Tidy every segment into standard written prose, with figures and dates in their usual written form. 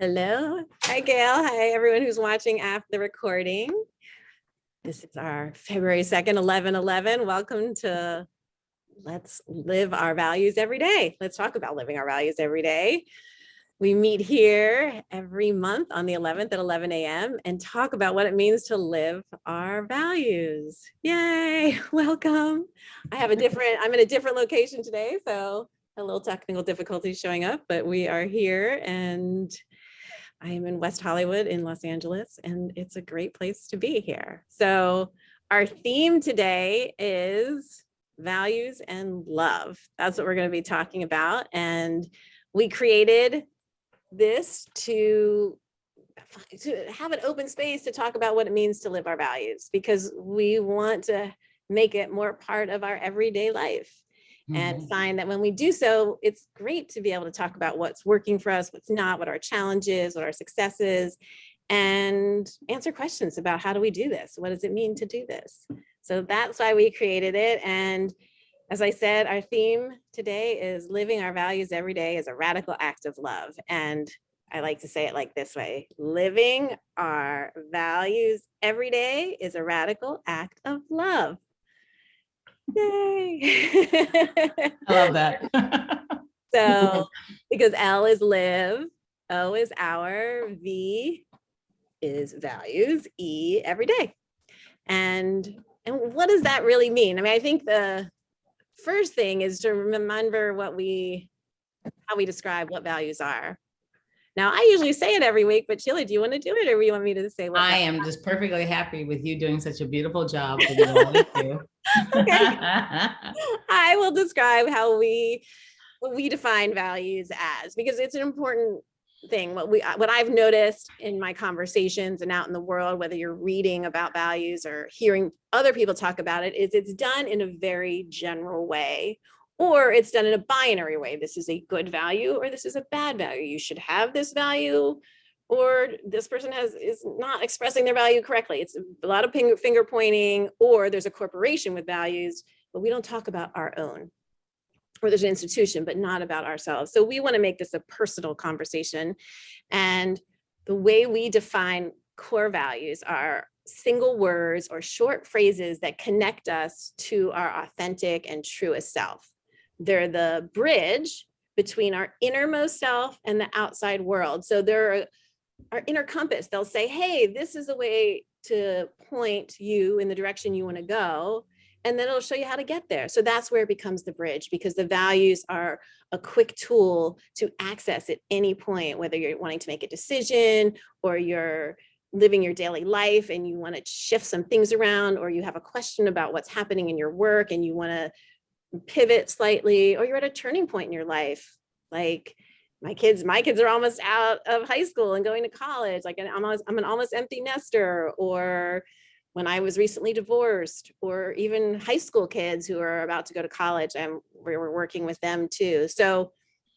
Hello. Hi, Gail. Hi, everyone who's watching after the recording. This is our February 2nd, 11/11. Welcome to Let's Live Our Values Every Day. Let's talk about living our values every day. We meet here every month on the 11th at 11 a.m. and talk about what it means to live our values. Yay, welcome. I'm in a different location today, so a little technical difficulty showing up, but we are here and I am in West Hollywood in Los Angeles, and it's a great place to be here. So our theme today is values and love. That's what we're going to be talking about. And we created this to have an open space to talk about what it means to live our values, because we want to make it more part of our everyday life. And find that when we do so, it's great to be able to talk about what's working for us, what's not, what our challenges, what our successes, and answer questions about how do we do this? What does it mean to do this? So that's why we created it. And as I said, our theme today is living our values every day is a radical act of love. And I like to say it like this way: living our values every day is a radical act of love. Yay. I love that. So, because L is live, O is our, V is values, E every day. And what does that really mean? I mean, I think the first thing is to remember how we describe what values are. Now, I usually say it every week, but Sheila, do you want to do it, or do you want me to say what? I am just perfectly happy with you doing such a beautiful job. You always do. Okay. I will describe how we define values as, because it's an important thing. What I've noticed in my conversations and out in the world, whether you're reading about values or hearing other people talk about it, is it's done in a very general way, or it's done in a binary way. This is a good value or this is a bad value. You should have this value, or this person is not expressing their value correctly. It's a lot of finger pointing, or there's a corporation with values, but we don't talk about our own. Or there's an institution, but not about ourselves. So we want to make this a personal conversation. And the way we define core values are single words or short phrases that connect us to our authentic and truest self. They're the bridge between our innermost self and the outside world. So they're our inner compass. They'll say, hey, this is the way to point you in the direction you want to go. And then it'll show you how to get there. So that's where it becomes the bridge, because the values are a quick tool to access at any point, whether you're wanting to make a decision or you're living your daily life and you want to shift some things around, or you have a question about what's happening in your work and you want to pivot slightly, or you're at a turning point in your life. Like my kids are almost out of high school and going to college. Like I'm an almost empty nester, or when I was recently divorced, or even high school kids who are about to go to college, and we're working with them too. So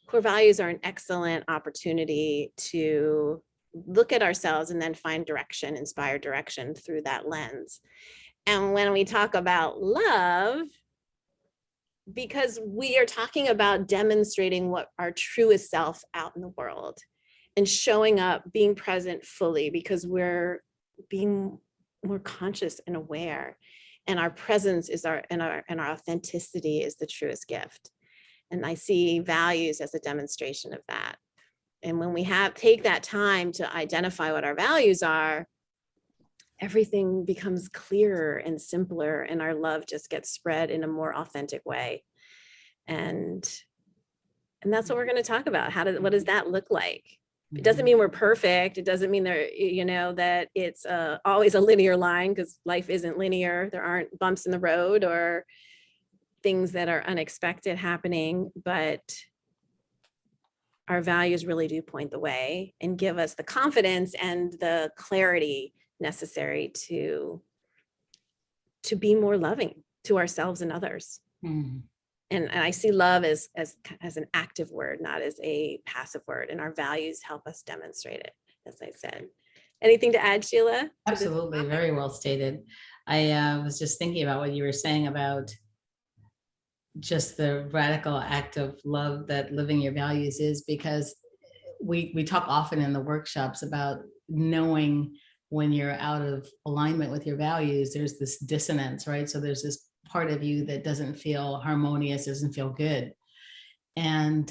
core values are an excellent opportunity to look at ourselves and then find direction, inspired direction through that lens. And when we talk about love, because we are talking about demonstrating what our truest self out in the world and showing up, being present fully, because we're being more conscious and aware, and our presence is our authenticity is the truest gift. And I see values as a demonstration of that. And when we take that time to identify what our values are, everything becomes clearer and simpler, and our love just gets spread in a more authentic way. And that's what we're going to talk about. What does that look like? It doesn't mean we're perfect. It doesn't mean that it's always a linear line, because life isn't linear. There aren't bumps in the road or things that are unexpected happening, but our values really do point the way and give us the confidence and the clarity necessary to be more loving to ourselves and others. And I see love as an active word, not as a passive word. And our values help us demonstrate it, as I said. Anything to add, Sheila? Absolutely. Very well stated. I was just thinking about what you were saying about just the radical act of love that living your values is, because we talk often in the workshops about knowing when you're out of alignment with your values, there's this dissonance, right? So there's this part of you that doesn't feel harmonious, doesn't feel good. And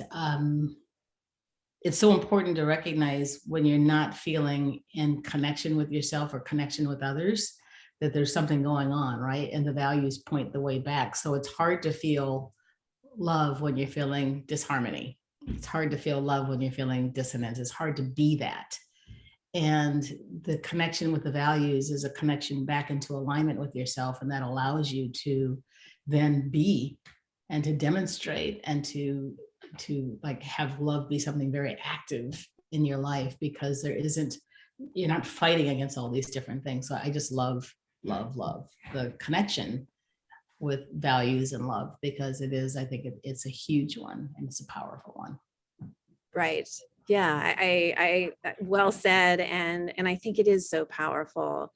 it's so important to recognize when you're not feeling in connection with yourself or connection with others, that there's something going on, right? And the values point the way back. So it's hard to feel love when you're feeling disharmony. It's hard to feel love when you're feeling dissonance. It's hard to be that. And the connection with the values is a connection back into alignment with yourself. And that allows you to then be and to demonstrate and to like have love be something very active in your life, because you're not fighting against all these different things. So I just love the connection with values and love, because I think it's a huge one and it's a powerful one. Right. Yeah, I well said. And I think it is so powerful.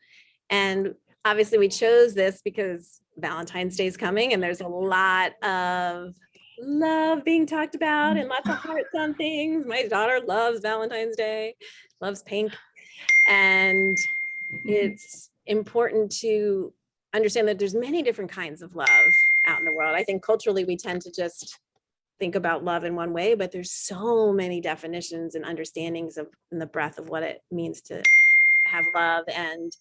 And obviously we chose this because Valentine's Day is coming and there's a lot of love being talked about and lots of hearts on things. My daughter loves Valentine's Day, loves pink. And it's important to understand that there's many different kinds of love out in the world. I think culturally we tend to just think about love in one way, but there's so many definitions and understandings of in the breadth of what it means to have love, and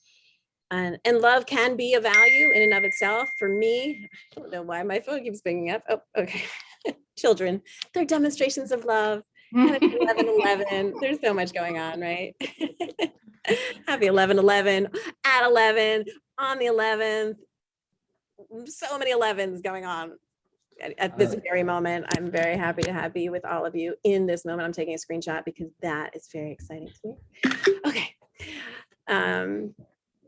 love can be a value in and of itself. For me, I don't know why my phone keeps pinging up. Oh, okay. Children, they're demonstrations of love. And it's 11/11. There's so much going on, right? Happy 11/11, at 11, on the 11th. So many 11s going on at this very moment. I'm very happy to be with all of you in this moment. I'm taking a screenshot because that is very exciting to me. Okay.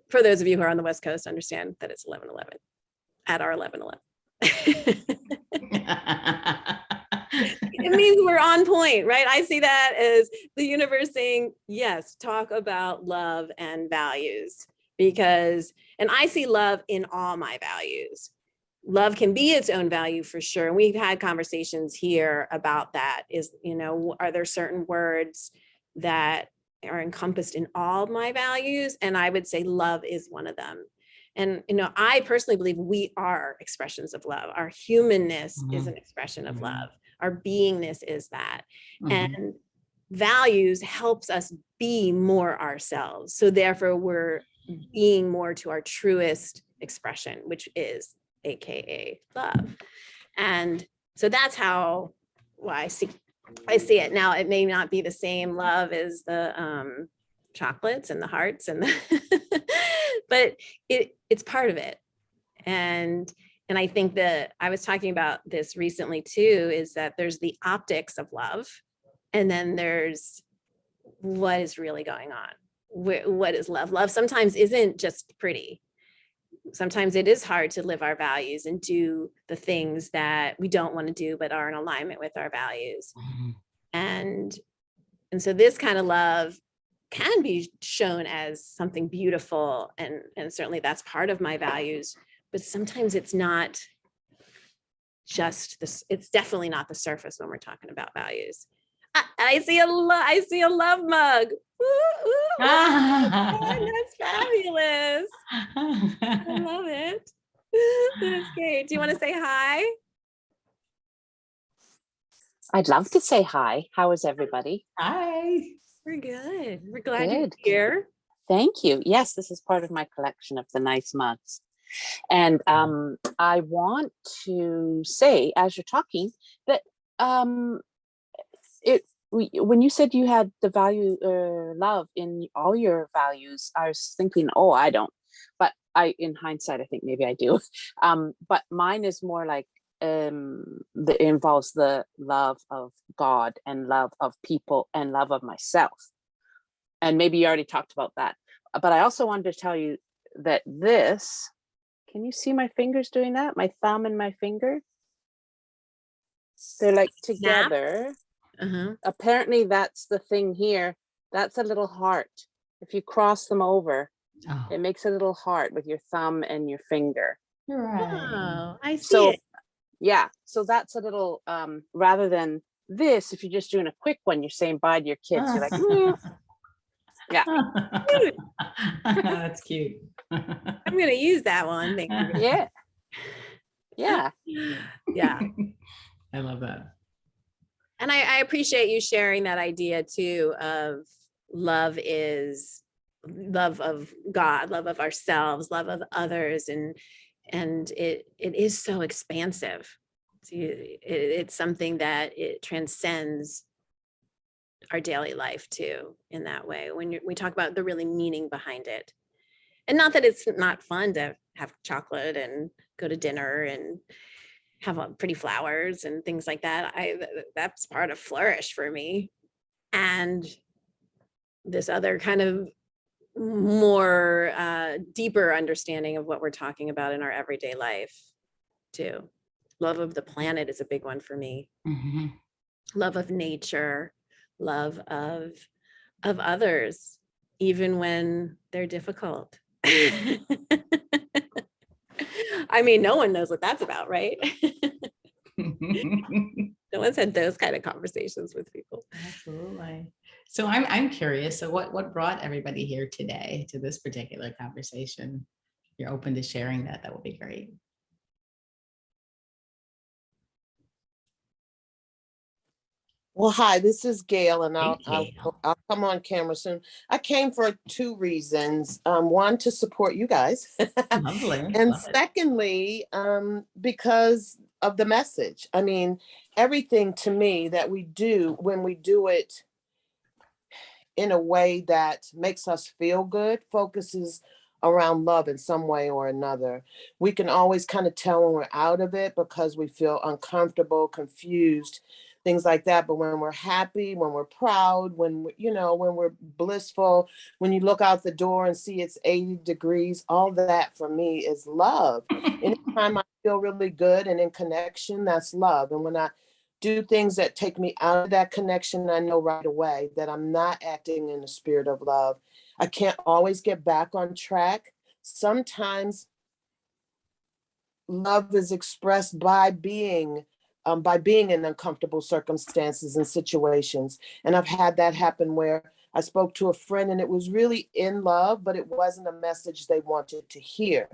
For those of you who are on the West Coast, understand that it's 11/11 at our 11/11. It means we're on point, right? I see that as the universe saying, yes, talk about love and values, and I see love in all my values. Love can be its own value for sure. And we've had conversations here about that. Are there certain words that are encompassed in all my values? And I would say love is one of them. And, I personally believe we are expressions of love. Our humanness is an expression of love. Our beingness is that. And values helps us be more ourselves. So therefore we're being more to our truest expression, which is AKA love. And so that's how I see it. Now, it may not be the same love as the chocolates and the hearts and but it's part of it. And I think that I was talking about this recently too, is that there's the optics of love, and then there's what is really going on. What is love? Love sometimes isn't just pretty. Sometimes it is hard to live our values and do the things that we don't want to do, but are in alignment with our values. And so this kind of love can be shown as something beautiful. And certainly that's part of my values, but sometimes it's not just this. It's definitely not the surface when we're talking about values. I see a love mug. Ooh, that's fabulous. I love it. That's great. Do you want to say hi? I'd love to say hi. How is everybody? Hi. We're good. We're glad you're here. Thank you. Yes, this is part of my collection of the nice mugs. And I want to say, as you're talking, that when you said you had the value love in all your values, I was thinking, oh, I don't. But in hindsight, I think maybe I do. But mine is more like that involves the love of God and love of people and love of myself. And maybe you already talked about that. But I also wanted to tell you that this, can you see my fingers doing that? My thumb and my finger? They're like together. Apparently that's the thing here. That's a little heart. If you cross them over, it makes a little heart with your thumb and your finger. Right. Oh, I see it. Yeah, so that's a little rather than this, if you're just doing a quick one, you're saying bye to your kids. You're like, "Mm, yeah, That's cute. I'm going to use that one. Thank you. yeah, yeah. Yeah. I love that. And I appreciate you sharing that idea too of love is love of God, love of ourselves, love of others. And it is so expansive. It's something that it transcends our daily life too, in that way. When we talk about the really meaning behind it. And not that it's not fun to have chocolate and go to dinner and have pretty flowers and things like that. That's part of flourish for me. And this other kind of more deeper understanding of what we're talking about in our everyday life too. Love of the planet is a big one for me. Mm-hmm. Love of nature, love of others, even when they're difficult. I mean, no one knows what that's about, right? No one's had those kind of conversations with people. Absolutely. So I'm curious. So what brought everybody here today to this particular conversation? If you're open to sharing that, that would be great. Well, hi, this is Gail, and Hey, Gail. I'll come on camera soon. I came for two reasons. One, to support you guys. Lovely. And Love it. secondly, because of the message. I mean, everything to me that we do, when we do it in a way that makes us feel good, focuses around love in some way or another. We can always kind of tell when we're out of it because we feel uncomfortable, confused, things like that. But when we're happy, when we're proud, when we're blissful, when you look out the door and see it's 80 degrees, all that for me is love. Anytime I feel really good and in connection, that's love. And when I do things that take me out of that connection, I know right away that I'm not acting in the spirit of love. I can't always get back on track. Sometimes love is expressed by being in uncomfortable circumstances and situations. And I've had that happen where I spoke to a friend and it was really in love, but it wasn't a message they wanted to hear.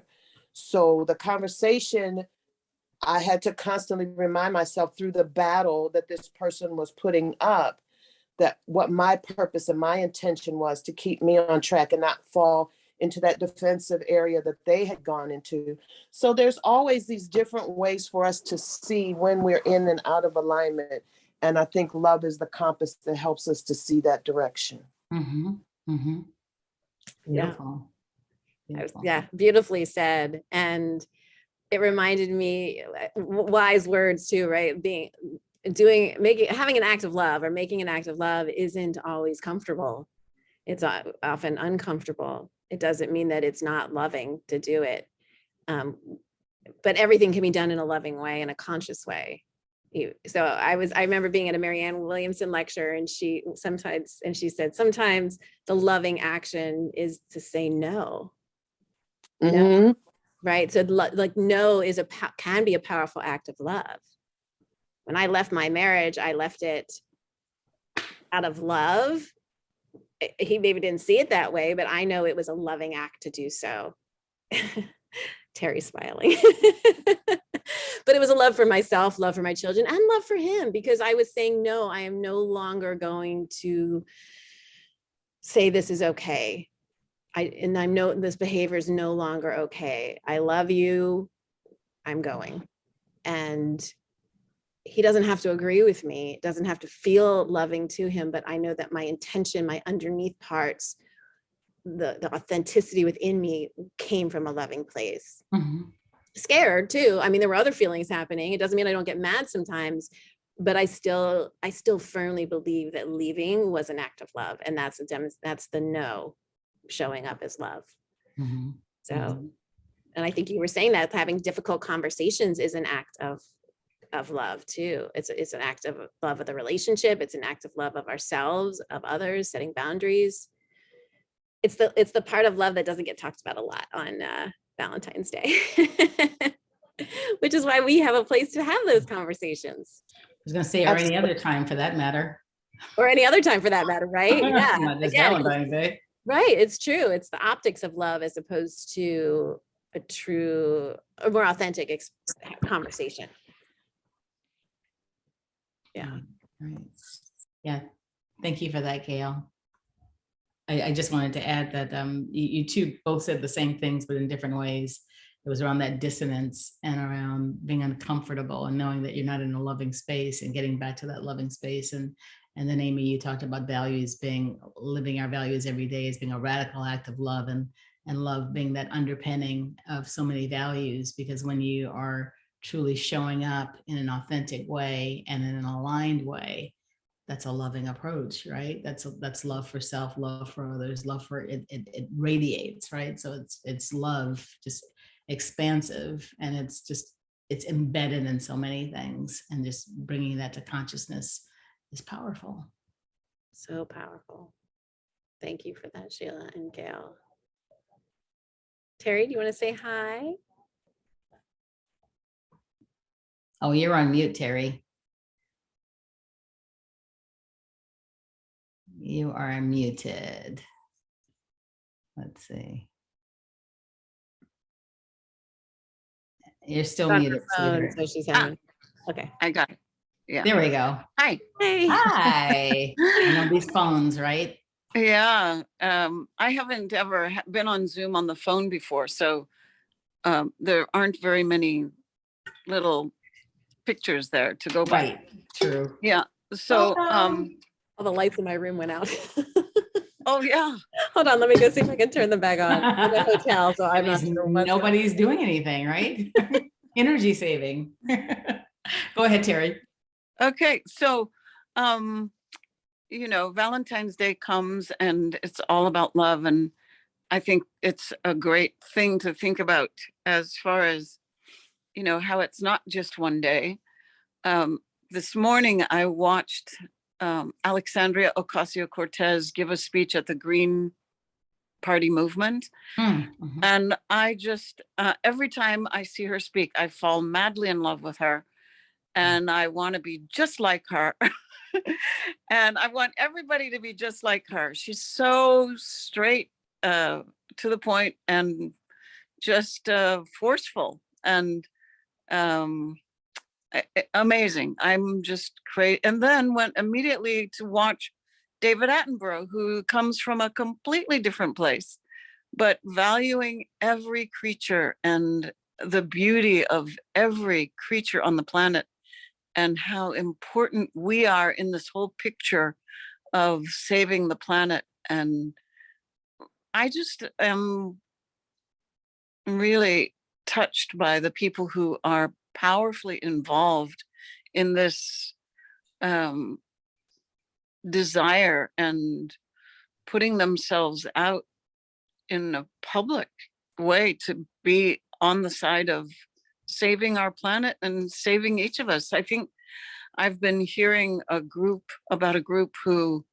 So the conversation, I had to constantly remind myself through the battle that this person was putting up, that what my purpose and my intention was to keep me on track and not fall into that defensive area that they had gone into. So there's always these different ways for us to see when we're in and out of alignment. And I think love is the compass that helps us to see that direction. Mm-hmm. Mm-hmm. Beautiful. Yeah, beautifully said. And it reminded me, wise words too, right? Having an act of love or making an act of love isn't always comfortable. It's often uncomfortable. It doesn't mean that it's not loving to do it. But everything can be done in a loving way, in a conscious way. So I remember being at a Marianne Williamson lecture, and she said, sometimes the loving action is to say no. Mm-hmm. No. Right. So like no can be a powerful act of love. When I left my marriage, I left it out of love. He maybe didn't see it that way, but I know it was a loving act to do so. Terry's smiling. But it was a love for myself, love for my children, and love for him, because I was saying, no, I am no longer going to say this is okay. I know this behavior is no longer okay. I love you. I'm going. And he doesn't have to agree with me. It doesn't have to feel loving to him, but I know that my intention, my underneath parts, the authenticity within me came from a loving place. Mm-hmm. Scared too. I mean, there were other feelings happening. It doesn't mean I don't get mad sometimes, but I still firmly believe that leaving was an act of love. And that's the no showing up as love. Mm-hmm. So, Mm-hmm. And I think you were saying that having difficult conversations is an act of love too. It's an act of love of the relationship. It's an act of love of ourselves, of others, setting boundaries. It's the part of love that doesn't get talked about a lot on Valentine's Day, which is why we have a place to have those conversations. was gonna say, or any other time for that matter. Or any other time for that matter, right? Yeah. Not just Again, Valentine's Day. right. It's true. It's the optics of love as opposed to a more authentic conversation. Yeah. Right. Yeah. Thank you for that, Gail. I just wanted to add that you two both said the same things, but in different ways. It was around that dissonance and around being uncomfortable and knowing that you're not in a loving space and getting back to that loving space. And then Amy, you talked about values being, living our values every day as being a radical act of love, and love being that underpinning of so many values, because when you are truly showing up in an authentic way and in an aligned way, that's a loving approach, right? That's love for self, love for others, love for it. It radiates, right? So it's love, just expansive, and it's embedded in so many things, and just bringing that to consciousness is powerful. So powerful. Thank you for that, Sheila and Gail. Terry, do you want to say hi? Oh, you're on mute, Terry. You are muted. Let's see. You're still On her muted. phone, Sweetheart. so she's having. Okay. I got it. Yeah. There we go. Hi. Hey. Hi. You know these phones, right? Yeah. I haven't ever been on Zoom on the phone before, so there aren't very many little pictures there to go by. Right. True. Yeah. So All the lights in my room went out. oh yeah. Hold on, let me go see if I can turn them back on. I'm in a hotel, so I'm not sure what's Nobody's doing anything, right? Energy saving. Go ahead, Terry. Okay. So you know, Valentine's Day comes and it's all about love, and I think it's a great thing to think about as far as, you know, how it's not just one day. This morning I watched Alexandria Ocasio-Cortez give a speech at the Green Party movement. Mm-hmm. And I just, every time I see her speak, I fall madly in love with her. And I want to be just like her. And I want everybody to be just like her. She's so straight to the point and just forceful and amazing. I'm just crazy. And then went immediately to watch David Attenborough, who comes from a completely different place, but valuing every creature and the beauty of every creature on the planet, and how important we are in this whole picture of saving the planet. And I just am really touched by the people who are powerfully involved in this desire and putting themselves out in a public way to be on the side of saving our planet and saving each of us. I think I've been hearing a group who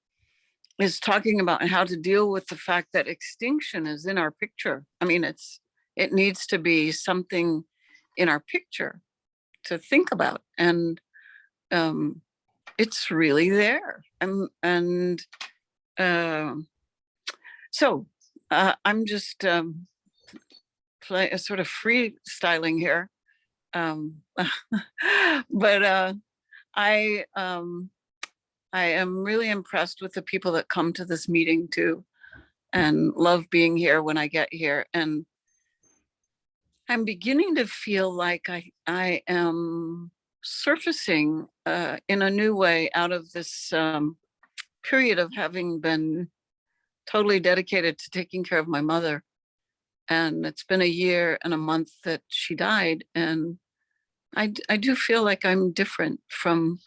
is talking about how to deal with the fact that extinction is in our picture. I mean, it needs to be something in our picture to think about, and it's really there. So I'm just sort of freestyling here, but I am really impressed with the people that come to this meeting too, and love being here when I get here. And I'm beginning to feel like I am surfacing in a new way out of this period of having been totally dedicated to taking care of my mother. And it's been a year and a month that she died. And I do feel like I'm different from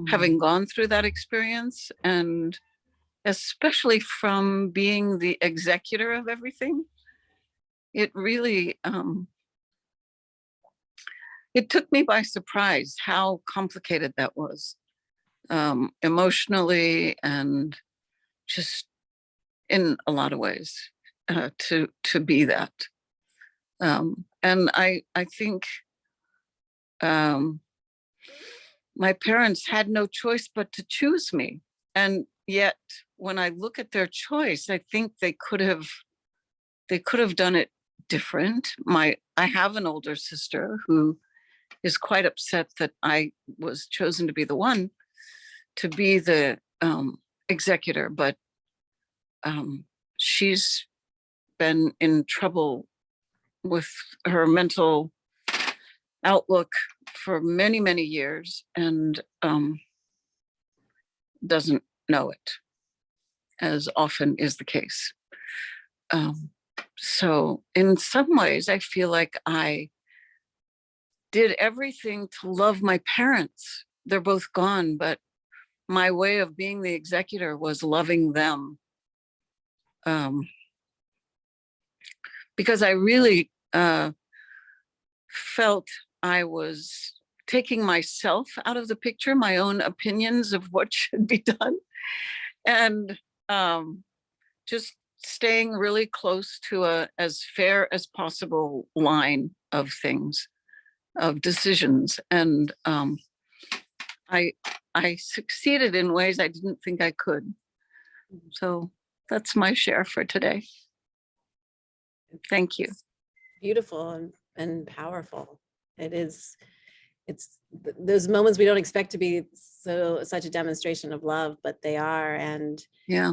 having gone through that experience, and especially from being the executor of everything. It really, it took me by surprise how complicated that was, emotionally and just in a lot of ways, to be that. And I think my parents had no choice but to choose me. And yet when I look at their choice, I think they could have done it different. I have an older sister who is quite upset that I was chosen to be the one to be the executor, but she's been in trouble with her mental outlook for many, many years, and doesn't know it, as often is the case. So in some ways, I feel like I did everything to love my parents. They're both gone, but my way of being the executor was loving them. Because I really felt I was taking myself out of the picture, my own opinions of what should be done, and just staying really close to a as fair as possible line of things, of decisions. And I succeeded in ways I didn't think I could. So that's my share for today. Thank you. Beautiful and powerful. It's those moments we don't expect to be such a demonstration of love, but they are. And Yeah.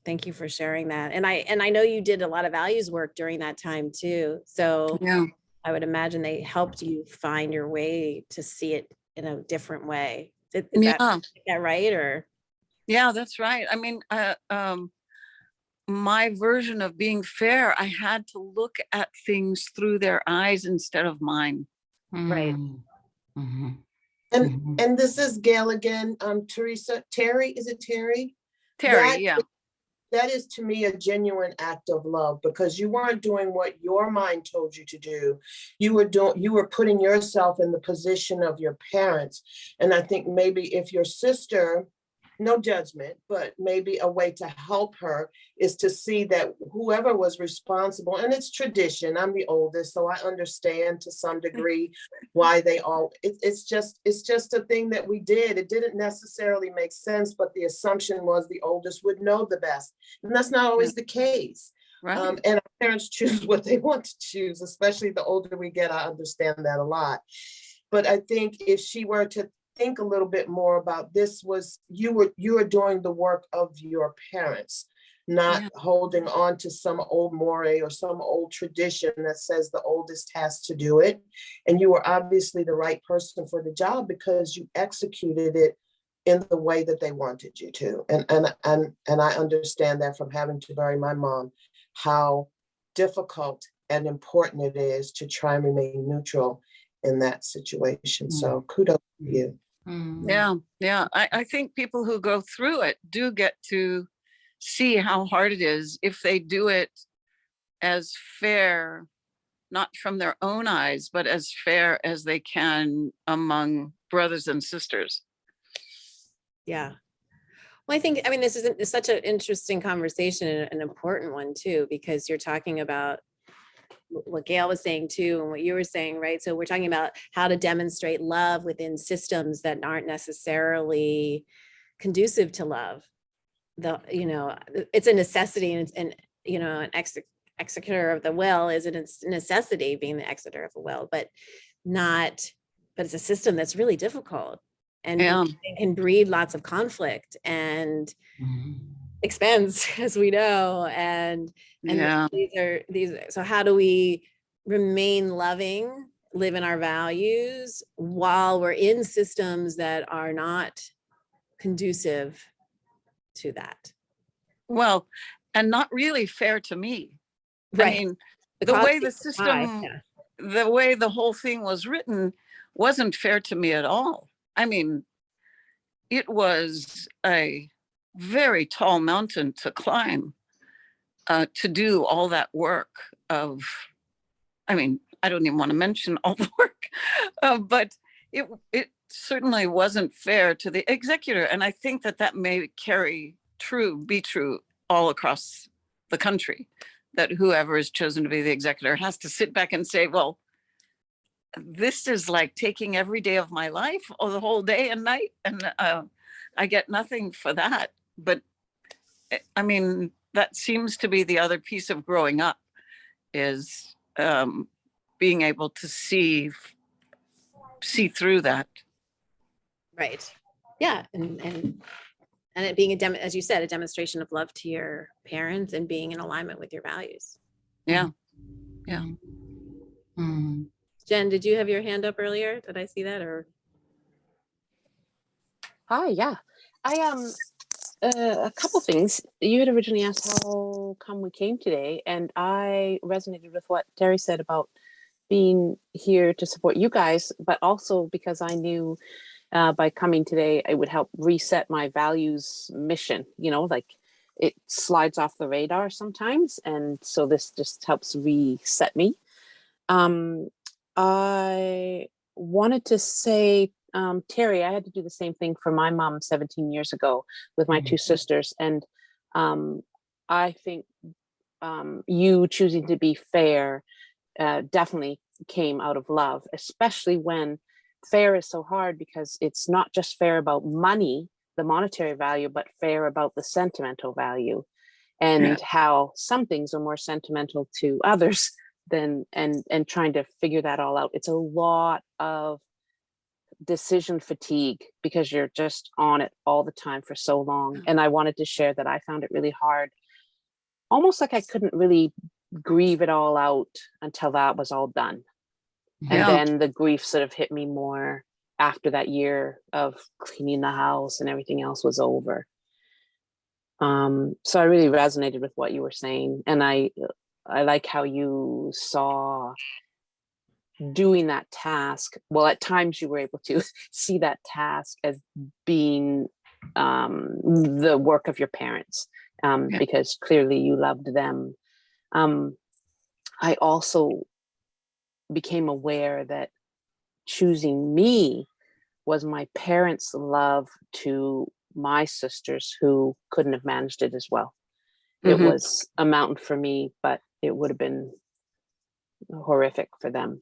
Thank you for sharing that. And I know you did a lot of values work during that time too. So Yeah. I would imagine they helped you find your way to see it in a different way. Is that right? Or yeah, that's right. I mean, my version of being fair, I had to look at things through their eyes instead of mine. Right. Mm-hmm. And this is Gail again. Terry, is it Terry? Terry, yeah. That is to me a genuine act of love, because you weren't doing what your mind told you to do. You were putting yourself in the position of your parents. And I think maybe if your sister, no judgment, but maybe a way to help her is to see that whoever was responsible, and it's tradition, I'm the oldest, so I understand to some degree why they all, it's just a thing that we did. It didn't necessarily make sense, but the assumption was the oldest would know the best. And that's not always the case. Right. And our parents choose what they want to choose, especially the older we get. I understand that a lot. But I think if she were to think a little bit more about this, was you were doing the work of your parents, not holding on to some old moray or some old tradition that says the oldest has to do it. And you were obviously the right person for the job because you executed it in the way that they wanted you to. And I understand that from having to bury my mom, how difficult and important it is to try and remain neutral in that situation. So kudos to you. Yeah. I think people who go through it do get to see how hard it is if they do it as fair, not from their own eyes, but as fair as they can among brothers and sisters. Yeah. Well, I mean, this is such an interesting conversation and an important one too, because you're talking about what Gail was saying too, and what you were saying, right? So we're talking about how to demonstrate love within systems that aren't necessarily conducive to love. It's a necessity, and an executor of the will is a necessity, being the executor of the will, but it's a system that's really difficult and can breed lots of conflict and expense, as we know. And so how do we remain loving, live in our values while we're in systems that are not conducive to that? Well, and not really fair to me. Right. I mean, the way the system, the way the whole thing was written wasn't fair to me at all. I mean, it was a very tall mountain to climb, to do all that work of, I mean, I don't even want to mention all the work, but it certainly wasn't fair to the executor. And I think that may be true all across the country, that whoever is chosen to be the executor has to sit back and say, well, this is like taking every day of my life or the whole day and night. And I get nothing for that. But I mean, that seems to be the other piece of growing up is being able to see through that. Right. Yeah. And it being as you said, a demonstration of love to your parents and being in alignment with your values. Yeah. Yeah. Mm. Jen, did you have your hand up earlier? Did I see that or? Hi, yeah. I a couple things. You had originally asked how come we came today, and I resonated with what Terry said about being here to support you guys, but also because I knew by coming today, it would help reset my values mission, you know, like it slides off the radar sometimes. And so this just helps reset me. I wanted to say, Terry, I had to do the same thing for my mom 17 years ago with my two sisters. And I think you choosing to be fair definitely came out of love, especially when fair is so hard because it's not just fair about money, the monetary value, but fair about the sentimental value and how some things are more sentimental to others than and trying to figure that all out. It's a lot of decision fatigue because you're just on it all the time for so long. And I wanted to share that I found it really hard, almost like I couldn't really grieve it all out until that was all done. And then the grief sort of hit me more after that year of cleaning the house and everything else was over. So I really resonated with what you were saying. And I like how you saw doing that task. Well, at times you were able to see that task as being the work of your parents, because clearly you loved them. I also became aware that choosing me was my parents' love to my sisters who couldn't have managed it as well. It was a mountain for me, but it would have been horrific for them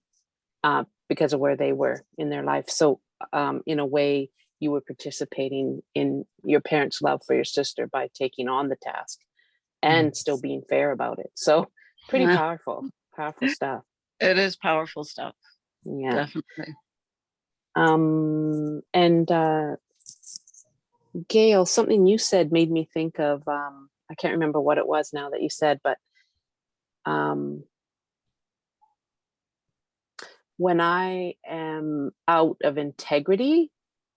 because of where they were in their life. So in a way, you were participating in your parents' love for your sister by taking on the task and still being fair about it. So pretty powerful stuff. It is powerful stuff. Yeah. Definitely. And Gail, something you said made me think of, I can't remember what it was now that you said, but when I am out of integrity,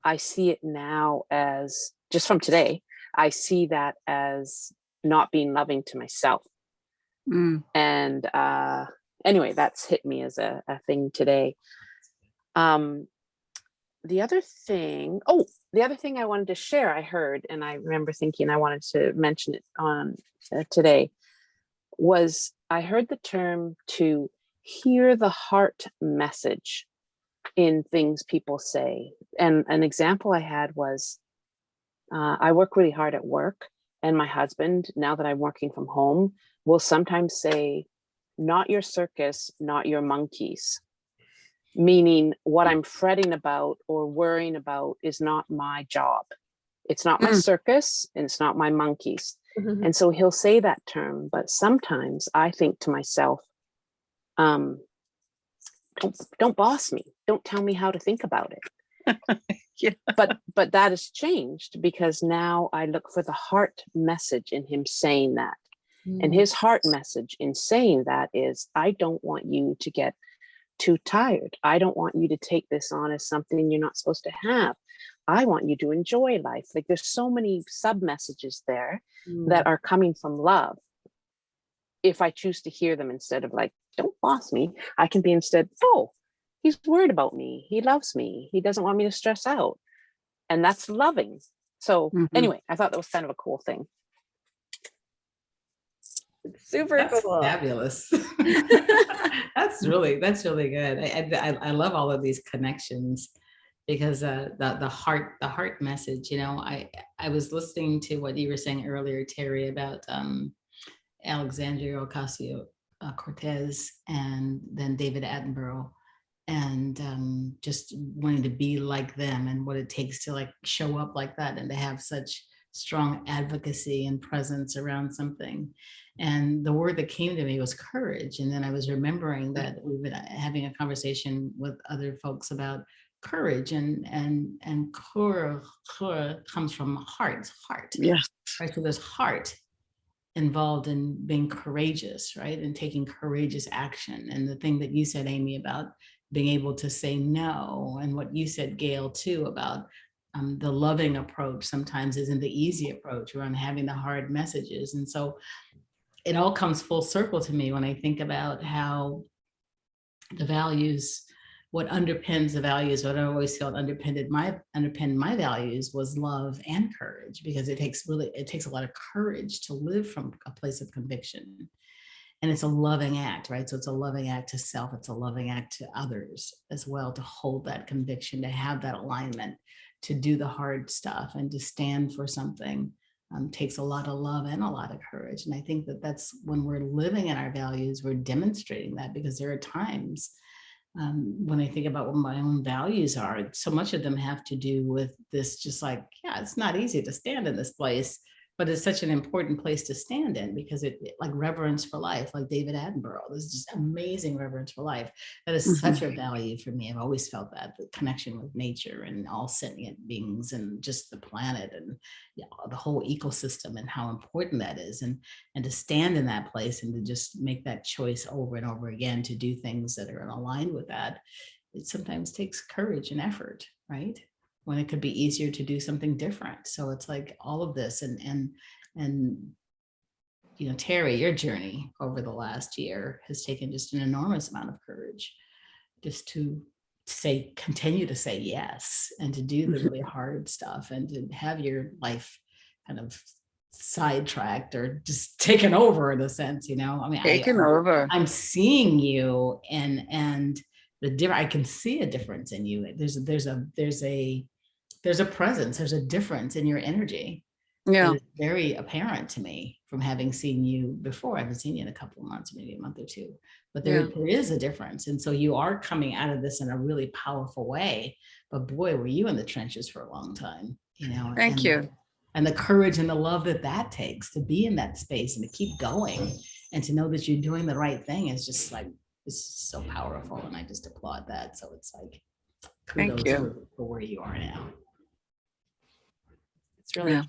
I see it now as, just from today, I see that as not being loving to myself. And anyway, that's hit me as a thing today. The other thing I wanted to share, I heard, and I remember thinking I wanted to mention it on today, was I heard the term to hear the heart message in things people say. And an example I had was, I work really hard at work, and my husband, now that I'm working from home, will sometimes say, not your circus, not your monkeys. Meaning what I'm fretting about or worrying about is not my job. It's not my circus and it's not my monkeys. And so he'll say that term, but sometimes I think to myself, don't boss me. Don't tell me how to think about it. But that has changed because now I look for the heart message in him saying that. And his heart message in saying that is, I don't want you to get too tired. I don't want you to take this on as something you're not supposed to have. I want you to enjoy life. Like there's so many sub messages there that are coming from love. If I choose to hear them instead of like, don't boss me, I can be instead, oh, he's worried about me. He loves me. He doesn't want me to stress out. And that's loving. So anyway, I thought that was kind of a cool thing. Super cool. Fabulous. That's really good. I love all of these connections because the heart message, you know, I was listening to what you were saying earlier, Terry, about Alexandria Ocasio-Cortez and then David Attenborough. just wanting to be like them and what it takes to like show up like that and to have such strong advocacy and presence around something. And the word that came to me was courage. And then I was remembering that we've been having a conversation with other folks about courage, and courage comes from heart, Yes. right? So there's heart involved in being courageous, right? And taking courageous action. And the thing that you said, Amy, about being able to say no, and what you said, Gail, too, about the loving approach sometimes isn't the easy approach around having the hard messages. And so it all comes full circle to me when I think about how the values, what underpins the values, what I always felt underpinned my values was love and courage, because it takes a lot of courage to live from a place of conviction. And it's a loving act, right? So it's a loving act to self. It's a loving act to others as well, to hold that conviction, to have that alignment, to do the hard stuff, and to stand for something takes a lot of love and a lot of courage. And I think that that's when we're living in our values, we're demonstrating that, because there are times when I think about what my own values are, so much of them have to do with this, just like, yeah, it's not easy to stand in this place, but it's such an important place to stand in, because it like reverence for life, like David Attenborough, this is just amazing reverence for life. That is such a value for me. I've always felt that, the connection with nature and all sentient beings and just the planet and the whole ecosystem, and how important that is. And to stand in that place and to just make that choice over and over again to do things that are aligned with that, it sometimes takes courage and effort, right? When it could be easier to do something different. So it's like all of this, and you know, Terry, your journey over the last year has taken just an enormous amount of courage, just to continue to say yes, and to do the really hard stuff, and to have your life kind of sidetracked or just taken over in a sense, you know. I mean, I'm seeing you, and I can see a difference in you. There's a presence, there's a difference in your energy. Yeah. It's very apparent to me from having seen you before. I haven't seen you in a couple of months, maybe a month or two, but there is a difference. And so you are coming out of this in a really powerful way. But boy, were you in the trenches for a long time, you know. Thank you. And the courage and the love that takes to be in that space and to keep going and to know that you're doing the right thing is just like, it's so powerful. And I just applaud that. So it's like, thank you for where you are now. It's really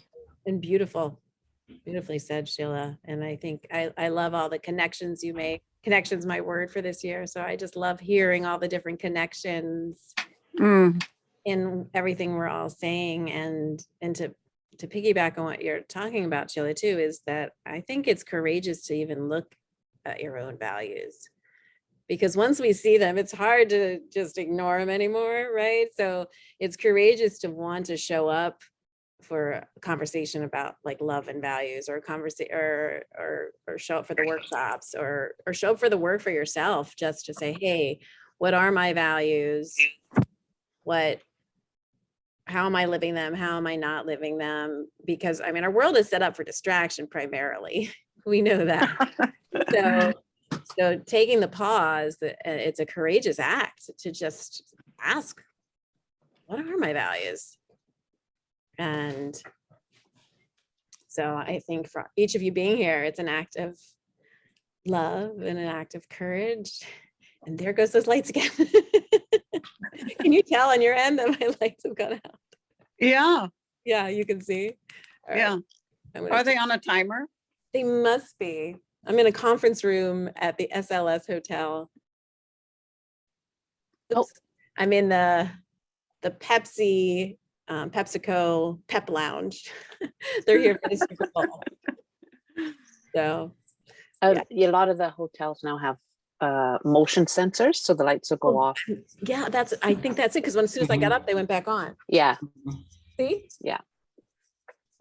and beautifully said, Sheila. And I think I love all the connections you make. Connections, my word for this year. So I just love hearing all the different connections in everything we're all saying. And to piggyback on what you're talking about, Sheila, too, is that I think it's courageous to even look at your own values, because once we see them, it's hard to just ignore them anymore, right? So it's courageous to want to show up for a conversation about like love and values, or or show up for the workshops, or show up for the work for yourself, just to say, hey, what are my values? How am I living them? How am I not living them? Because I mean, our world is set up for distraction primarily. We know that. So taking the pause, it's a courageous act to just ask, what are my values? And so I think for each of you being here, it's an act of love and an act of courage. And there goes those lights again. Can you tell on your end that my lights have gone out? Yeah. Yeah, you can see. All right. Are they on a timer? They must be. I'm in a conference room at the SLS Hotel. Oops. I'm in the PepsiCo Pep Lounge. They're here for the Super Bowl. So a lot of the hotels now have motion sensors, so the lights will go off. Yeah, I think that's it, because as soon as I got up, they went back on. Yeah. See? Yeah.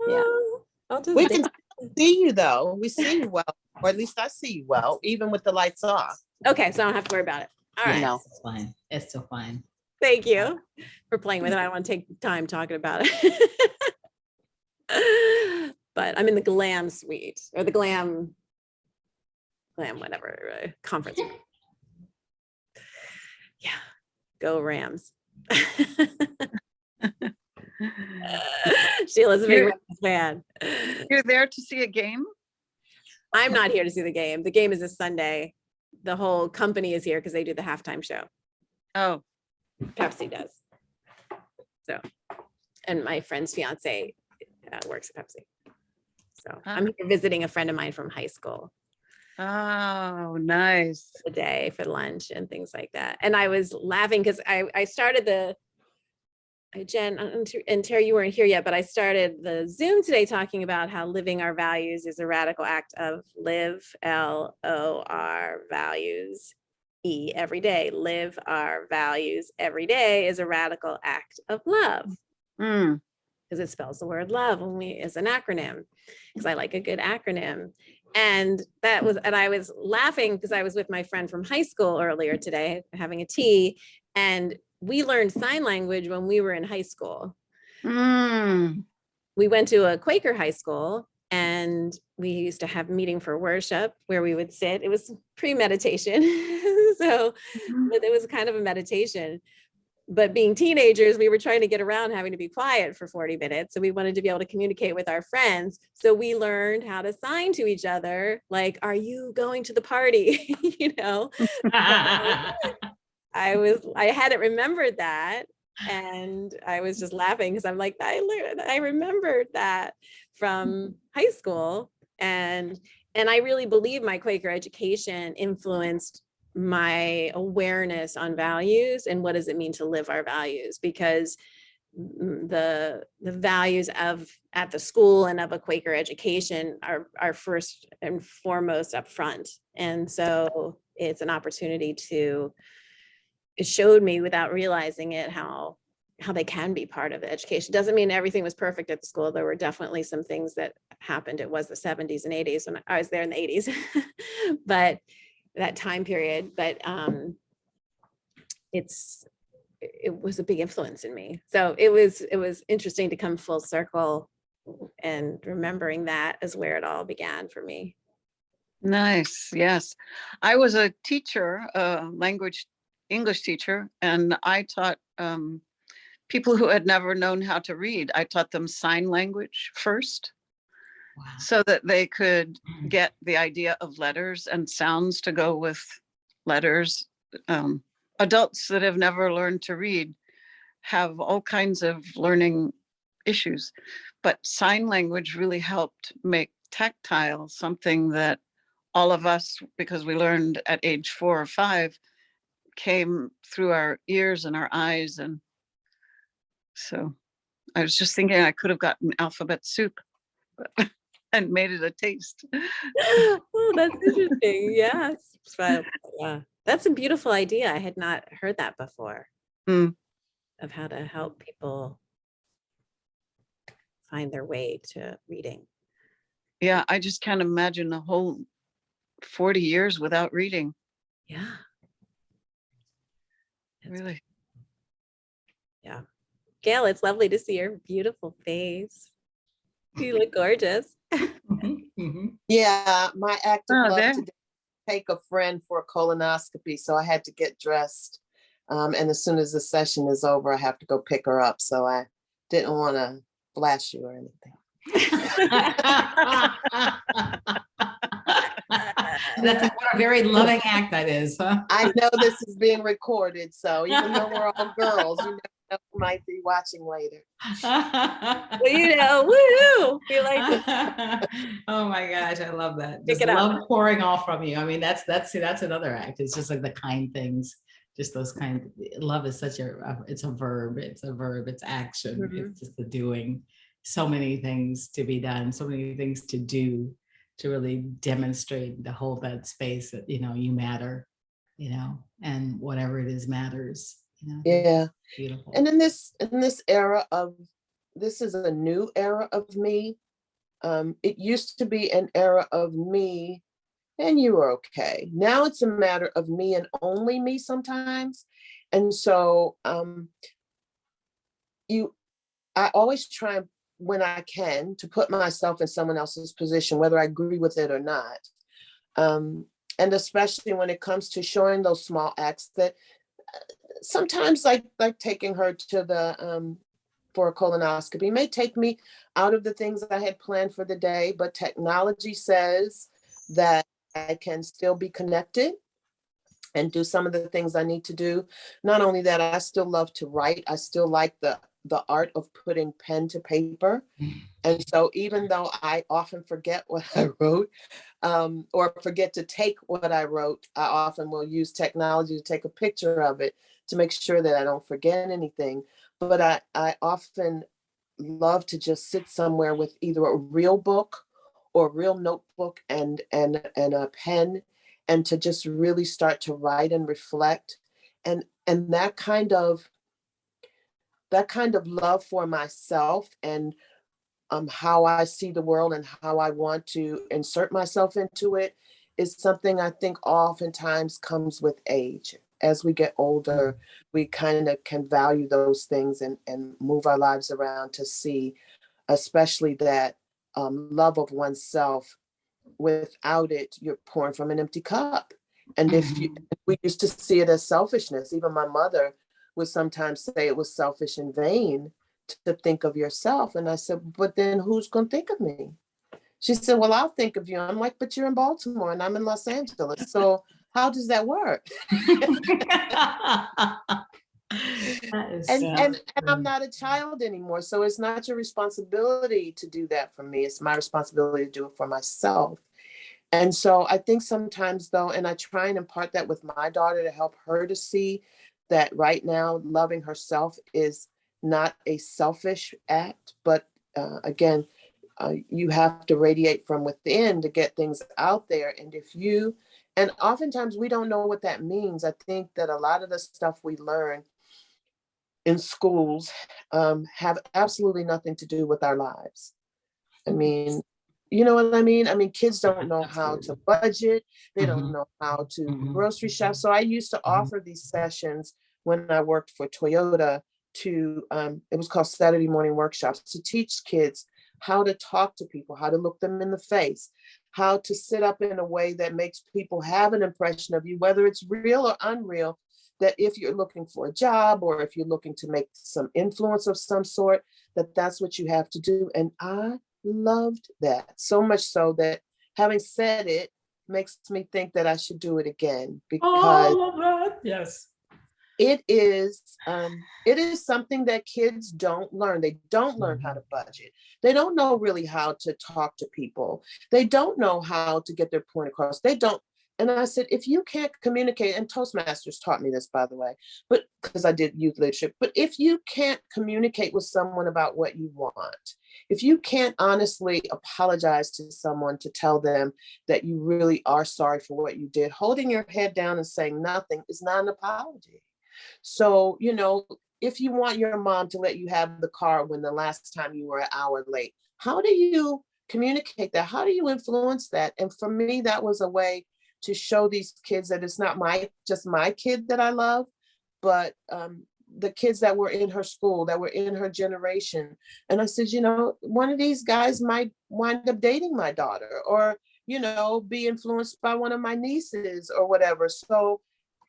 We can see you though. We see you well, or at least I see you well, even with the lights off. Okay, so I don't have to worry about it. All right. No, it's fine. It's still fine. Thank you for playing with it. I don't want to take time talking about it. But I'm in the glam suite, or the glam whatever conference. Yeah. Go Rams. Sheila's a big Rams fan. You're there to see a game? I'm not here to see the game. The game is this Sunday. The whole company is here because they do the halftime show. Oh, Pepsi does. So, and my friend's fiance works at Pepsi. So I'm here visiting a friend of mine from high school oh, nice. today for lunch and things like that. And I was laughing because I started Jen and Terry, you weren't here yet, but I started the Zoom today talking about how living our values is a radical act of live, LOR, values, E, every day. Live our values every day is a radical act of love. Mm. Because it spells the word love as an acronym, because I like a good acronym. And I was laughing because I was with my friend from high school earlier today having a tea, and we learned sign language when we were in high school. Mm. We went to a Quaker high school, and we used to have meeting for worship where we would sit. It was pre-meditation. So it was kind of a meditation. But being teenagers, we were trying to get around having to be quiet for 40 minutes. So we wanted to be able to communicate with our friends. So we learned how to sign to each other, like, are you going to the party? You know, I hadn't remembered that. And I was just laughing because I'm like, I remembered that from high school. And I really believe my Quaker education influenced my awareness on values and what does it mean to live our values, because the values at the school and of a Quaker education are first and foremost up front. And so it's an opportunity it showed me without realizing it how they can be part of the education. Doesn't mean everything was perfect at the school. There were definitely some things that happened. It was the 70s and 80s when I was there in the 80s, but that time period, but it was a big influence in me. So it was interesting to come full circle and remembering that is where it all began for me. Nice. Yes. I was a teacher, English teacher, and I taught people who had never known how to read. I taught them sign language first. Wow. So that they could get the idea of letters and sounds to go with letters. Adults that have never learned to read have all kinds of learning issues, but sign language really helped make tactile something that all of us, because we learned at age 4 or 5, came through our ears and our eyes. And so I was just thinking I could have gotten alphabet soup and made it a taste. Oh, that's interesting. Yes. Yeah. That's a beautiful idea. I had not heard that before, of how to help people find their way to reading. Yeah, I just can't imagine a whole 40 years without reading. Yeah. Really. Yeah. Gail, it's lovely to see your beautiful face. You look gorgeous. Yeah, my act of love there. today, take a friend for a colonoscopy, so I had to get dressed. And as soon as the session is over, I have to go pick her up. So I didn't want to flash you or anything. That's what a very loving act that is, huh? I know this is being recorded, so even though we're all girls, you never know who might be watching later. Well, you know, woohoo! Feel like oh my gosh, I love that. Pick Just it up. love pouring off from you. I mean, that's another act. It's just like the kind things, just those kind. Love is such it's a verb. It's action. It's just the doing. So many things to be done. So many things to do to really demonstrate, to hold that space that you matter, and whatever it is matters. Yeah. Beautiful. And in this era of, this is a new era of me. It used to be an era of me and you were okay. Now it's a matter of me and only me sometimes. And so I always try, when I can, to put myself in someone else's position, whether I agree with it or not. And especially when it comes to showing those small acts that sometimes like taking her to the for a colonoscopy may take me out of the things I had planned for the day, but technology says that I can still be connected and do some of the things I need to do. Not only that, I still love to write. I still like the art of putting pen to paper. And so even though I often forget what I wrote, or forget to take what I wrote, I often will use technology to take a picture of it to make sure that I don't forget anything. But I often love to just sit somewhere with either a real book or a real notebook and a pen, and to just really start to write and reflect. And that kind of love for myself and how I see the world and how I want to insert myself into it is something I think oftentimes comes with age. As we get older, we kind of can value those things and move our lives around to see, especially that love of oneself. Without it, you're pouring from an empty cup. And we used to see it as selfishness. Even my mother would sometimes say it was selfish and vain to think of yourself. And I said, but then who's going to think of me? She said, well, I'll think of you. I'm like, but you're in Baltimore and I'm in Los Angeles. So how does that work? And I'm not a child anymore. So it's not your responsibility to do that for me. It's my responsibility to do it for myself. And so I think sometimes though, and I try and impart that with my daughter to help her to see that right now, loving herself is not a selfish act, but again, you have to radiate from within to get things out there. And oftentimes we don't know what that means. I think that a lot of the stuff we learn in schools have absolutely nothing to do with our lives. I mean, you know what I mean? I mean, kids don't know how to budget. They don't know how to grocery shop. So I used to offer these sessions when I worked for Toyota to, it was called Saturday morning workshops, to teach kids how to talk to people, how to look them in the face, how to sit up in a way that makes people have an impression of you, whether it's real or unreal, that if you're looking for a job or if you're looking to make some influence of some sort, that's what you have to do. And I loved that so much so that having said it makes me think that I should do it again, because yes, it is something that kids don't learn. They don't learn how to budget. They don't know really how to talk to people. They don't know how to get their point across. They don't. And I said, if you can't communicate, and Toastmasters taught me this, by the way, but because I did youth leadership, but if you can't communicate with someone about what you want, if you can't honestly apologize to someone to tell them that you really are sorry for what you did, holding your head down and saying nothing is not an apology. So, if you want your mom to let you have the car when the last time you were an hour late, how do you communicate that? How do you influence that? And for me, that was a way to show these kids that it's not just my kid that I love, but the kids that were in her school, that were in her generation. And I said, one of these guys might wind up dating my daughter, or, be influenced by one of my nieces or whatever. So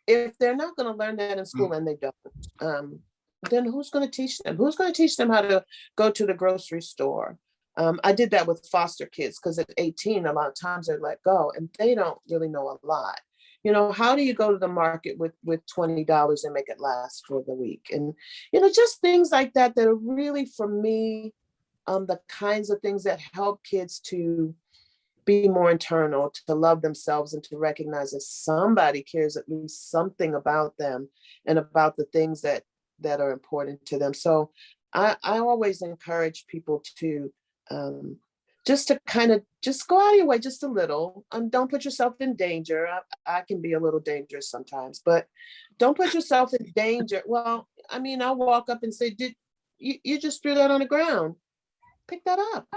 if they're not going to learn that in school, and they don't, then who's going to teach them? Who's going to teach them how to go to the grocery store? I did that with foster kids, because at 18, a lot of times they're let go and they don't really know a lot. How do you go to the market with $20 and make it last for the week? And, just things like that are really, for me, the kinds of things that help kids to be more internal, to love themselves, and to recognize that somebody cares at least something about them and about the things that are important to them. So I always encourage people to just to kind of just go out of your way just a little. Don't put yourself in danger. I can be a little dangerous sometimes, but don't put yourself in danger. Well, I mean, I'll walk up and say, did you just threw that on the ground? Pick that up.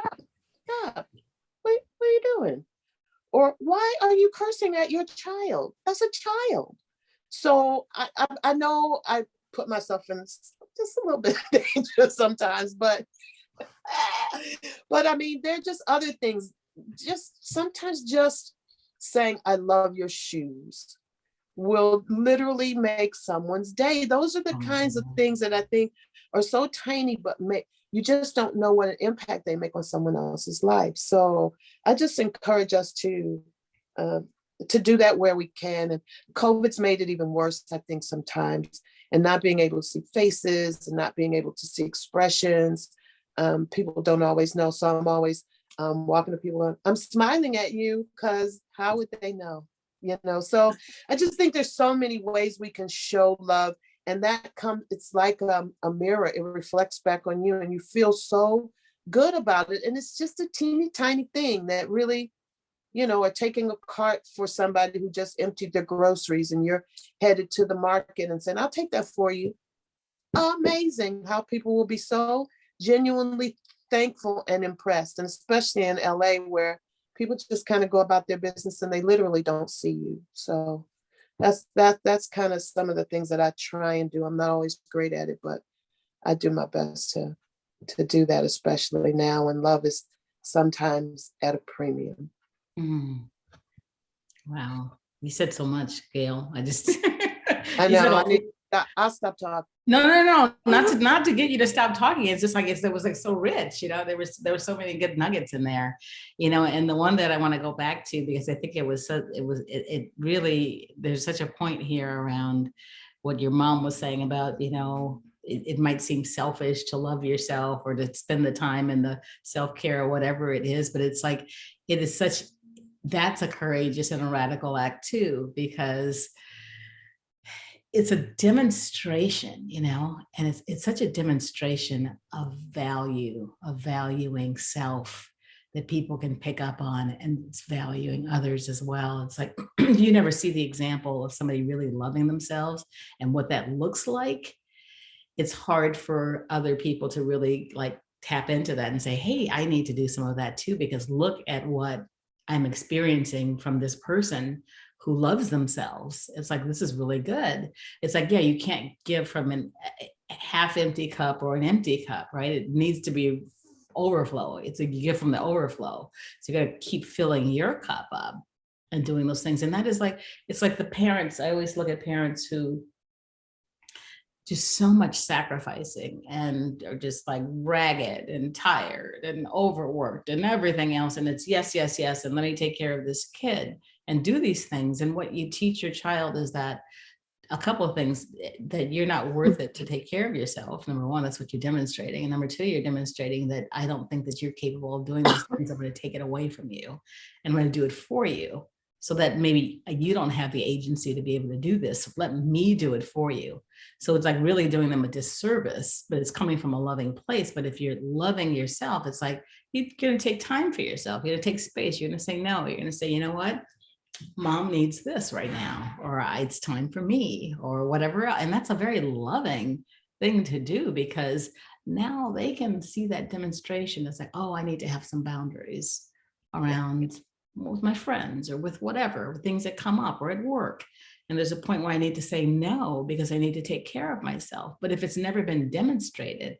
What are you doing? Or why are you cursing at your child? That's a child. So I know I put myself in just a little bit of danger sometimes, but I mean, there are just other things. Just sometimes just saying, I love your shoes. will literally make someone's day. Those are the kinds of things that I think are so tiny, but you just don't know what an impact they make on someone else's life. So I just encourage us to do that where we can. And COVID's made it even worse, I think, sometimes, and not being able to see faces and not being able to see expressions. People don't always know. So I'm always walking to people, I'm smiling at you, because how would they know? So I just think there's so many ways we can show love, and that it's like a mirror. It reflects back on you, and you feel so good about it. And it's just a teeny tiny thing that really, or taking a cart for somebody who just emptied their groceries, and you're headed to the market and saying, I'll take that for you. Amazing how people will be so genuinely thankful and impressed. And especially in LA, where people just kind of go about their business and they literally don't see you. So that's kind of some of the things that I try and do. I'm not always great at it, but I do my best to do that, especially now when love is sometimes at a premium. Mm. Wow. You said so much, Gail. I know. I'll stop talking. No. Not to get you to stop talking. It's just like it was like so rich, there were so many good nuggets in there, and the one that I want to go back to, because I think it really, there's such a point here around what your mom was saying about, it might seem selfish to love yourself or to spend the time in the self-care or whatever it is, but it's like, that's a courageous and a radical act too, because it's a demonstration, and it's such a demonstration of value, of valuing self, that people can pick up on, and it's valuing others as well. It's like, you never see the example of somebody really loving themselves and what that looks like. It's hard for other people to really like tap into that and say, hey, I need to do some of that too, because look at what I'm experiencing from this person who loves themselves. It's like, this is really good. It's like, yeah, you can't give from a half empty cup or an empty cup, right? It needs to be overflow. It's like you give from the overflow. So you got to keep filling your cup up and doing those things. And that is like, it's like the parents, I always look at parents who do so much sacrificing and are just like ragged and tired and overworked and everything else. And it's yes, yes, yes. And let me take care of this kid and do these things. And what you teach your child is that a couple of things, that you're not worth it to take care of yourself. Number one, that's what you're demonstrating. And number two, you're demonstrating that I don't think that you're capable of doing these things. I'm going to take it away from you and I'm going to do it for you, so that maybe you don't have the agency to be able to do this. Let me do it for you. So it's like really doing them a disservice, but it's coming from a loving place. But if you're loving yourself, it's like, you're going to take time for yourself. You're going to take space. You're going to say no. You're going to say, you know what? Mom needs this right now, or it's time for me, or whatever. And that's a very loving thing to do, because now they can see that demonstration. It's like, oh, I need to have some boundaries around with my friends or with whatever things that come up or at work. And there's a point where I need to say no, because I need to take care of myself. But if it's never been demonstrated,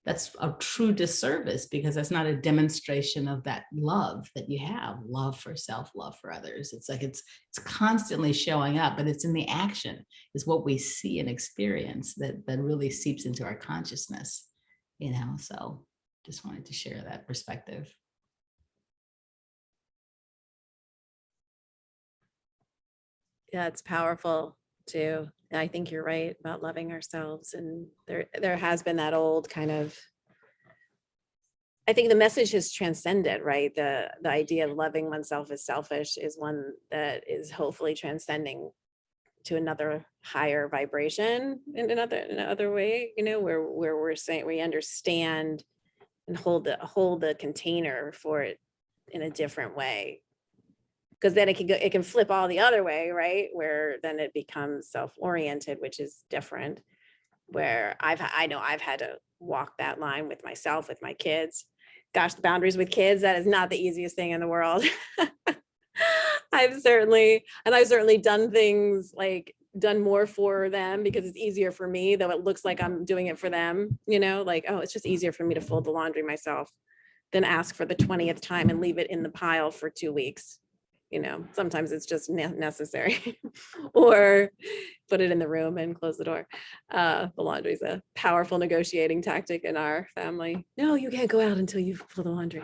that's a true disservice, because that's not a demonstration of that love that you have, love for self, love for others. It's like it's constantly showing up, but it's in the action is what we see and experience that really seeps into our consciousness, so just wanted to share that perspective. Yeah, it's powerful too. I think you're right about loving ourselves. And there has been that old kind of, I think the message has transcended, right? The idea of loving oneself as selfish is one that is hopefully transcending to another higher vibration in another way, where we're saying we understand and hold the container for it in a different way. Because then it can flip all the other way, right? Where then it becomes self-oriented, which is different. Where I know I've had to walk that line with myself, with my kids. Gosh, the boundaries with kids, that is not the easiest thing in the world. I've certainly done things like done more for them because it's easier for me, though it looks like I'm doing it for them, like, oh, it's just easier for me to fold the laundry myself than ask for the 20th time and leave it in the pile for 2 weeks. sometimes it's just necessary. Or put it in the room and close the door. The laundry is a powerful negotiating tactic in our family. No, you can't go out until you fold the laundry.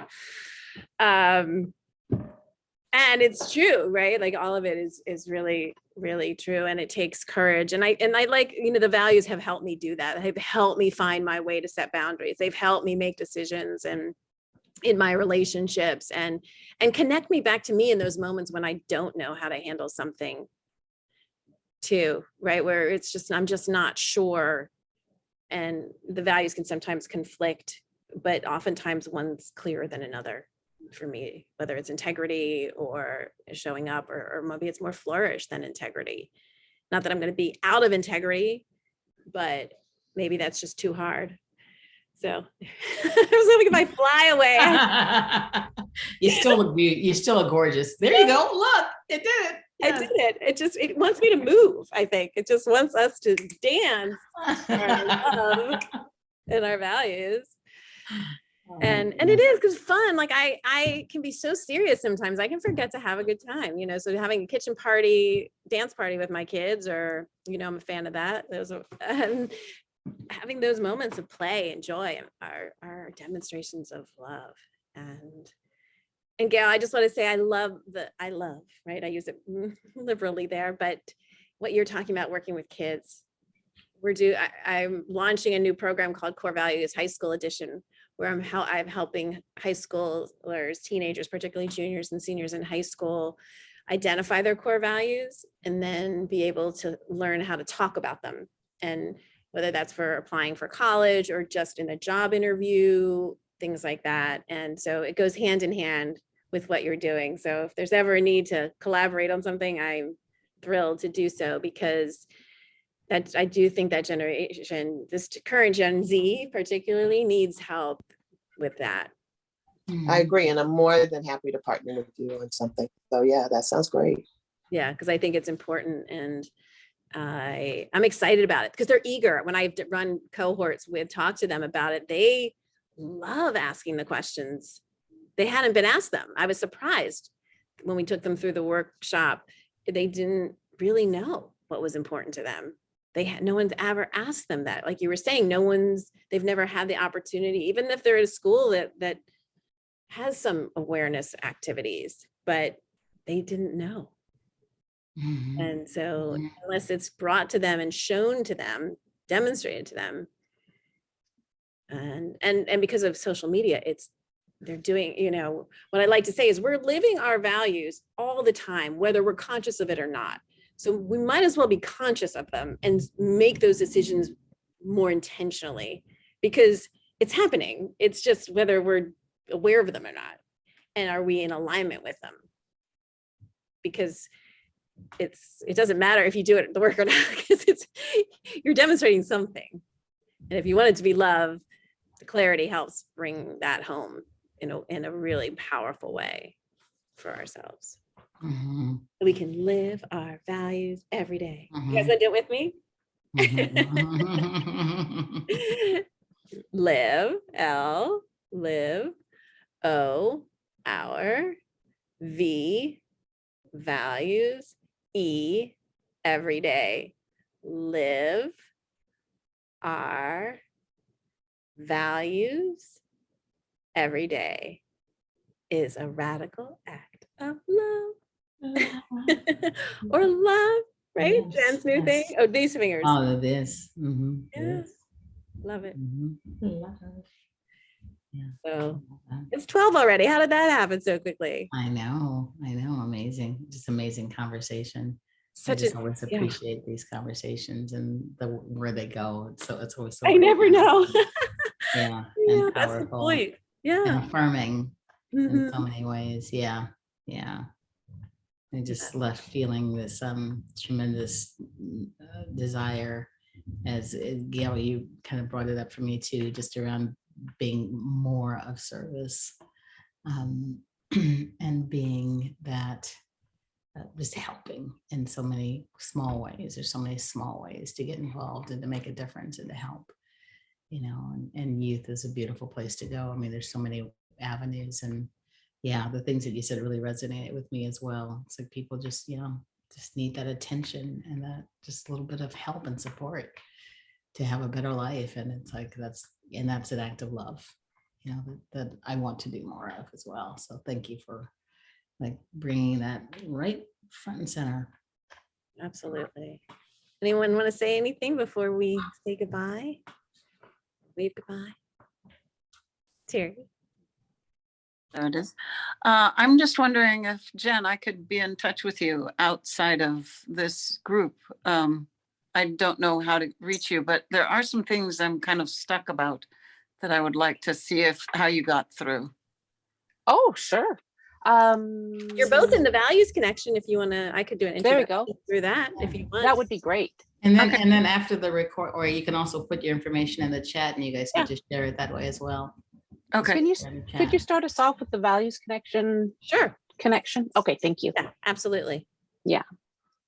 And it's true, right? Like all of it is really, really true. And it takes courage. And I like, the values have helped me do that. They've helped me find my way to set boundaries. They've helped me make decisions and in my relationships and connect me back to me in those moments when I don't know how to handle something too, right? Where it's just, I'm just not sure. And the values can sometimes conflict, but oftentimes one's clearer than another for me, whether it's integrity or showing up, or maybe it's more flourish than integrity. Not that I'm going to be out of integrity, but maybe that's just too hard. So I was hoping if I fly away. You still look gorgeous. There you go. Look, it did it. Yes. I did it. It wants me to move. I think it just wants us to dance our love and our values. And it is because fun. Like I can be so serious sometimes. I can forget to have a good time, so having a kitchen party, dance party with my kids, or, I'm a fan of that. And having those moments of play and joy are demonstrations of love. And Gail, I just want to say, I love, right? I use it liberally there, but what you're talking about working with kids, I'm launching a new program called Core Values High School Edition, where I'm helping high schoolers, teenagers, particularly juniors and seniors in high school, identify their core values and then be able to learn how to talk about them. And whether that's for applying for college or just in a job interview, things like that. And so it goes hand in hand with what you're doing. So if there's ever a need to collaborate on something, I'm thrilled to do so, because I do think that generation, this current Gen Z particularly, needs help with that. I agree. And I'm more than happy to partner with you on something. So yeah, that sounds great. Yeah, because I think it's important, and I'm excited about it because they're eager. When I run cohorts talk to them about it, they love asking the questions. They hadn't been asked them. I was surprised when we took them through the workshop. They didn't really know what was important to them. No one's ever asked them that. Like you were saying, they've never had the opportunity, even if they're at a school that has some awareness activities, but they didn't know. Mm-hmm. And so unless it's brought to them and shown to them, demonstrated to them, and because of social media, they're doing, what I like to say is we're living our values all the time, whether we're conscious of it or not. So we might as well be conscious of them and make those decisions more intentionally, because it's happening. It's just whether we're aware of them or not. And are we in alignment with them? Because it doesn't matter if you do it at the work or not, because you're demonstrating something. And if you want it to be love, the clarity helps bring that home in a really powerful way for ourselves. Mm-hmm. We can live our values every day. Mm-hmm. You guys want to do it with me? Mm-hmm. Live, our, V, values, E, every day. Live our values every day is a radical act of love. Or love, right? Yes, Jen's new thing. Oh, these fingers. Oh, this. Mm-hmm. Yes. Love it. Mm-hmm. Love. Yeah. So it's 12 already. How did that happen so quickly? I know. Amazing. Just amazing conversation. I just always appreciate these conversations and where they go. So it's always so I never know. Yeah. And powerful. That's the point. Yeah. And affirming in so many ways. Yeah. I just left feeling this tremendous desire, as Gail, you kind of brought it up for me too, just around being more of service, and being that just helping in so many small ways. There's so many small ways to get involved and to make a difference and to help, and youth is a beautiful place to go. I mean, there's so many avenues, and yeah, the things that you said really resonated with me as well. It's like people just, just need that attention and that just a little bit of help and support to have a better life. And it's like, that's an act of love, that I want to do more of as well. So thank you for like bringing that right front and center. Absolutely. Anyone want to say anything before we say goodbye? Wave goodbye. Terry. There it is. I'm just wondering if, Jen, I could be in touch with you outside of this group. I don't know how to reach you, but there are some things I'm kind of stuck about that I would like to see how you got through. Oh, sure. You're both in the values connection. If you want to, I could do an There we introduction go. through that if you want. That would be great. And then, Okay. and then after the record, or you can also put your information in the chat and you guys can Yeah. just share it that way as well. Okay. Could you start us off with the values connection? Sure. Okay, thank you. Yeah, absolutely.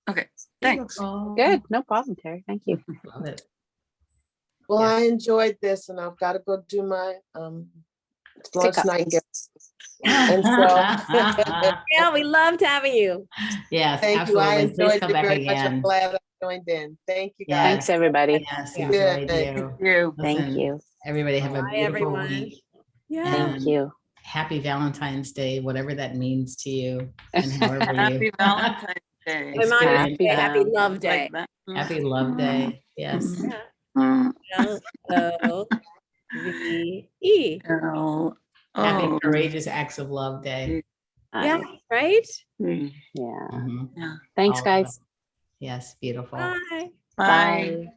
Okay. Thanks. Good. No problem, Terry. Thank you. Love it. Well, Yeah. I enjoyed this, and I've got to go do my Florence Pick up. Nightingale. And so Yeah, we loved having you. Yes, thank you. I absolutely. Please enjoyed come it back very much. I'm again. glad I joined in. Thank you, Yeah. guys. Thanks, everybody. Yes, Yeah. enjoyed Good. you. Thank you. Thank Listen, you. everybody have a Bye, beautiful everyone. week. Yeah. Thank And you. happy Valentine's Day, whatever that means to you. And however Happy you. Valentine's Day. My mom used to Experience say that. happy love Like day. that. Happy Love Day. Yes. Mm. L-O-V-E. Oh, Happy oh. Courageous Acts of Love Day. Yeah, right? Mm. Yeah. Mhm. Yeah. Thanks, All of guys. it. Yes, beautiful. Bye. Bye. Bye.